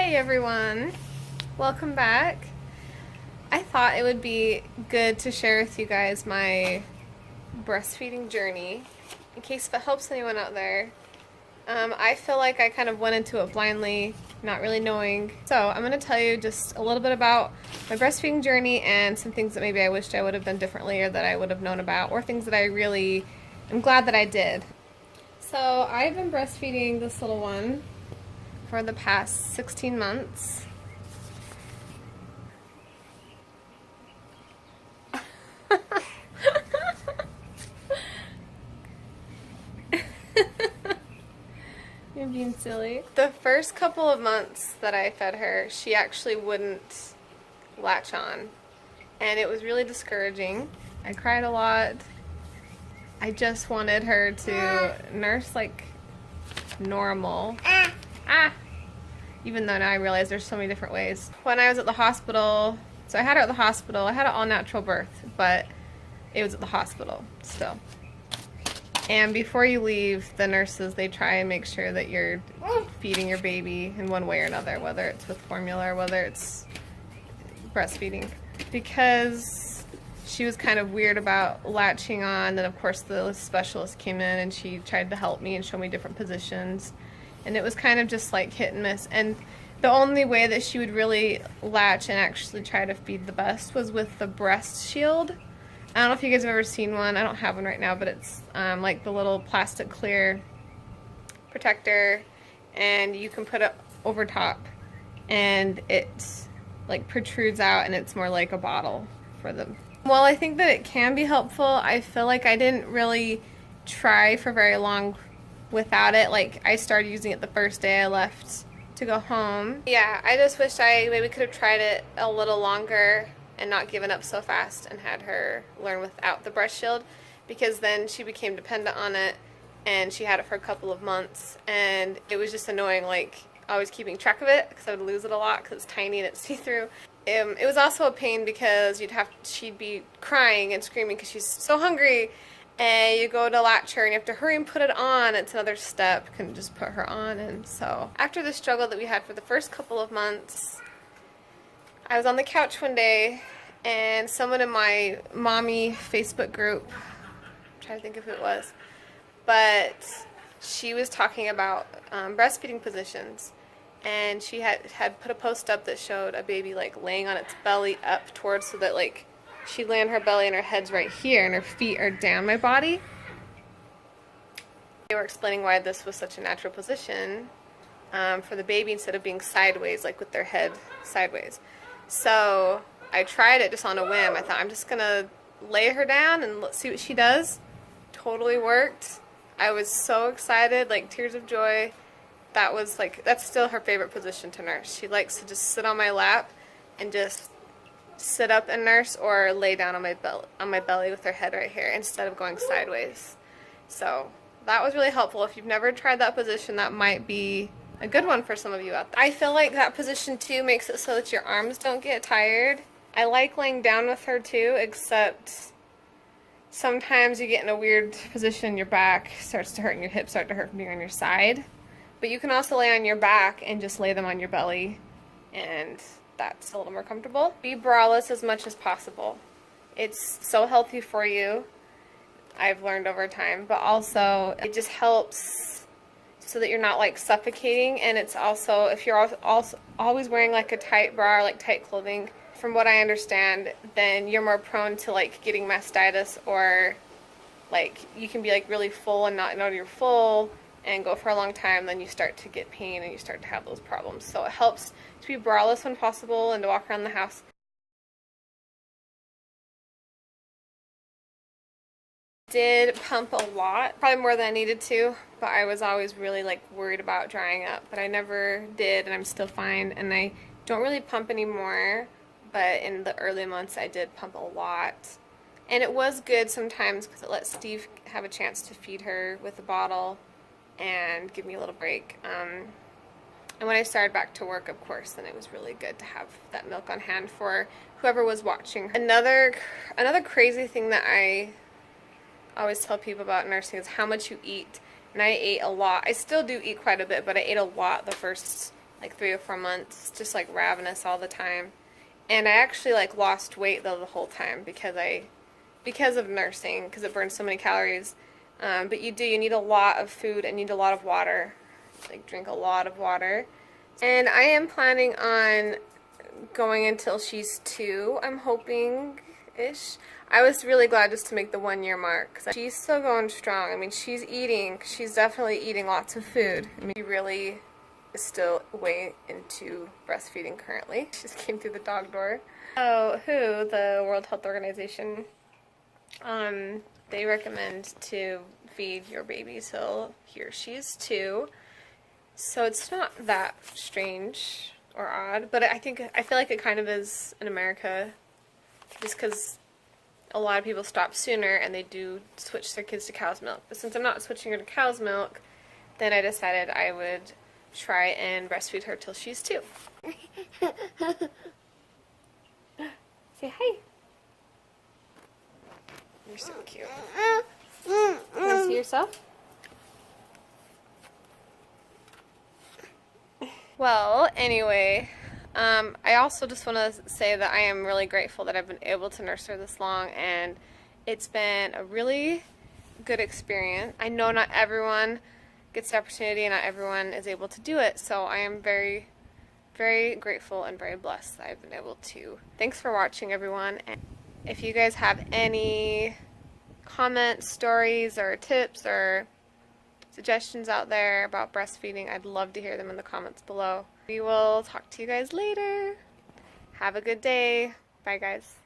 Hey everyone, welcome back. I thought it would be good to share with you guys my breastfeeding journey in case if it helps anyone out there. I feel like I kind of went into it blindly, not really knowing. So I'm going to tell you just a little bit about my breastfeeding journey and some things that maybe I wished I would have done differently or that I would have known about, or things that I really am glad that I did. So I've been breastfeeding this little one for the past 16 months. You're being silly. The first couple of months that I fed her, she actually wouldn't latch on, and it was really discouraging. I cried a lot. I just wanted her to nurse like normal. Even though now I realize there's so many different ways. When I was at the hospital, so I had her at the hospital. I had an all-natural birth, but it was at the hospital still. And before you leave, the nurses, they try and make sure that you're feeding your baby in one way or another, whether it's with formula or whether it's breastfeeding. Because she was kind of weird about latching on, then of course the specialist came in and she tried to help me and show me different positions. And it was kind of just like hit and miss. And the only way that she would really latch and actually try to feed the best was with the breast shield. I don't know if you guys have ever seen one. I don't have one right now, but it's like the little plastic clear protector, and you can put it over top, and it like protrudes out, and it's more like a bottle for them. While I think that it can be helpful, I feel like I didn't really try for very long without it. Like, I started using it the first day I left to go home. Yeah, I just wish I maybe could have tried it a little longer and not given up so fast and had her learn without the breast shield, because then she became dependent on it and she had it for a couple of months, and it was just annoying, like always keeping track of it because I would lose it a lot because it's tiny and it's see-through. It was also a pain because she'd be crying and screaming because she's so hungry, and you go to latch her and you have to hurry and put it on. It's another step. You couldn't just put her on. And so after the struggle that we had for the first couple of months, I was on the couch one day and someone in my mommy Facebook group, I'm trying to think of who it was, but she was talking about breastfeeding positions, and she had put a post up that showed a baby like laying on its belly up towards, so that like she lay on her belly and her head's right here and her feet are down my body. They were explaining why this was such a natural position for the baby instead of being sideways, like with their head sideways. So I tried it just on a whim. I thought, I'm just gonna lay her down and let's see what she does. Totally worked. I was so excited, like tears of joy. That's still her favorite position to nurse. She likes to just sit on my lap and just sit up and nurse, or lay down on my belly with her head right here instead of going sideways. So that was really helpful. If you've never tried that position, that might be a good one for some of you out there. I feel like that position too makes it so that your arms don't get tired. I like laying down with her too, except sometimes you get in a weird position and your back starts to hurt and your hips start to hurt from being on your side. But you can also lay on your back and just lay them on your belly, and that's a little more comfortable. Be braless as much as possible. It's so healthy for you, I've learned over time, but also it just helps so that you're not like suffocating. And it's also, if you're also always wearing like a tight bra or like tight clothing, from what I understand, then you're more prone to like getting mastitis, or like you can be like really full and not know you're full and go for a long time, then you start to get pain and you start to have those problems. So it helps to be braless when possible and to walk around the house. Did pump a lot, probably more than I needed to, but I was always really like worried about drying up, but I never did, and I'm still fine. And I don't really pump anymore, but in the early months I did pump a lot, and it was good sometimes because it let Steve have a chance to feed her with a bottle and give me a little break. And when I started back to work, of course, then it was really good to have that milk on hand for whoever was watching. Another crazy thing that I always tell people about nursing is how much you eat. And I ate a lot. I still do eat quite a bit, but I ate a lot the first like 3 or 4 months, just like ravenous all the time. And I actually like lost weight though the whole time because of nursing, because it burns so many calories. But you need a lot of food and you need a lot of water. Like drink a lot of water. And I am planning on going until she's 2, I'm hoping-ish. I was really glad just to make the 1-year mark, because she's still going strong. I mean, she's definitely eating lots of food. I mean, she really is still way into breastfeeding currently. She just came through the dog door. Oh, the World Health Organization, they recommend to feed your baby till she's 2. So it's not that strange or odd, but I feel like it kind of is in America, just because a lot of people stop sooner and they do switch their kids to cow's milk. But since I'm not switching her to cow's milk, then I decided I would try and breastfeed her till she's 2. Say hi. You're so cute. You want to see yourself? Well, anyway, I also just want to say that I am really grateful that I've been able to nurse her this long, and it's been a really good experience. I know not everyone gets the opportunity and not everyone is able to do it, so I am very, very grateful and very blessed that I've been able to. Thanks for watching, everyone. And if you guys have any comments, stories, or tips, or suggestions out there about breastfeeding, I'd love to hear them in the comments below. We will talk to you guys later. Have a good day. Bye, guys.